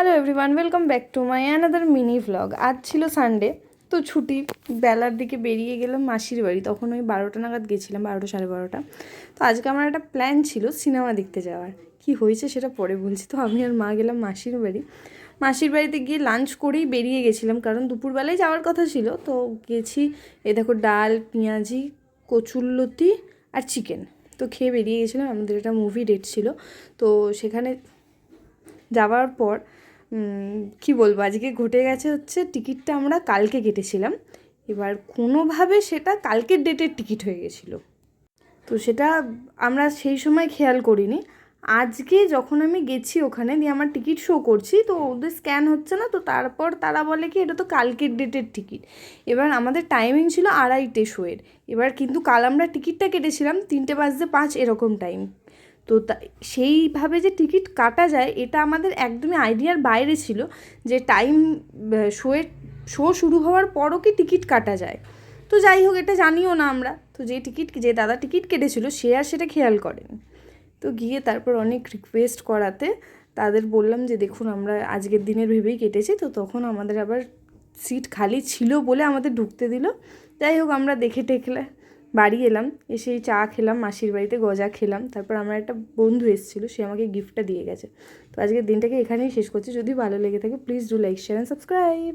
Hello everyone, welcome back to my another mini vlog. আজ ছিল Sunday, তো ছুটি, বেলার দিকে বেরিয়ে গেলাম মাসির বাড়ি। তখন ওই 12টা নাগাদ গেছিলাম, 12টা সাড়ে 12টা। তো আজকে আমার একটা প্ল্যান ছিল সিনেমা দেখতে যাওয়ার। কি হয়েছে সেটা পরে বলছি। তো আমি আর মা গেলাম মাসির বাড়ি। মাসির বাড়িতে গিয়ে লাঞ্চ করেই বেরিয়ে গেছিলাম, কারণ দুপুরবেলায় যাওয়ার কথা ছিল। তো গেছি, এ দেখো ডাল, পেঁয়াজি, কচুরলতি আর চিকেন। তো খেয়ে বেরিয়ে গেছিলাম। আমাদের একটা মুভি ডেট ছিল। তো সেখানে যাওয়ার পর কি বলবো, আজকে ঘটে গেছে হচ্ছে, টিকিটটা আমরা কালকে কেটেছিলাম। এবার কোনোভাবে সেটা কালকের ডেটের টিকিট হয়ে গেছিলো। তো সেটা আমরা সেই সময় খেয়াল করিনি। আজকে যখন আমি গেছি ওখানে, দিয়ে আমার টিকিট শো করছি, তো ওদের স্ক্যান হচ্ছে না। তো তারপর তারা বলে কি এটা তো কালকের ডেটের টিকিট। এবার আমাদের টাইমিং ছিল 2:30 শোয়ের। এবার কিন্তু কাল আমরা টিকিটটা কেটেছিলাম 3:05 এরকম টাইম। তো সেইভাবে যে টিকিট কাটা যায় এটা আমাদের একদমই আইডিয়ার বাইরে ছিল, যে টাইম শো শুরু হওয়ার পরও কি টিকিট কাটা যায়। তো যাই হোক, এটা জানিও না আমরা। তো যে দাদা টিকিট কেটেছিল সে আর সেটা খেয়াল করেনি। তো গিয়ে তারপর অনেক রিকোয়েস্ট করাতে তাদের বললাম যে দেখুন আমরা আজকের দিনের ভেবেই কেটেছি। তো তখন আমাদের আবার সিট খালি ছিল বলে আমাদের ঢুকতে দিল। যাই হোক, আমরা দেখে টেকলে বাড়ি এলাম। এসেই চা খেলাম, মাসির বাড়িতে গজা খেলাম। তারপর আমার একটা বন্ধু এসেছিলো, সে আমাকে গিফটটা দিয়ে গেছে। তো আজকের দিনটাকে এখানেই শেষ করছি। যদি ভালো লেগে থাকে please do like, share and subscribe.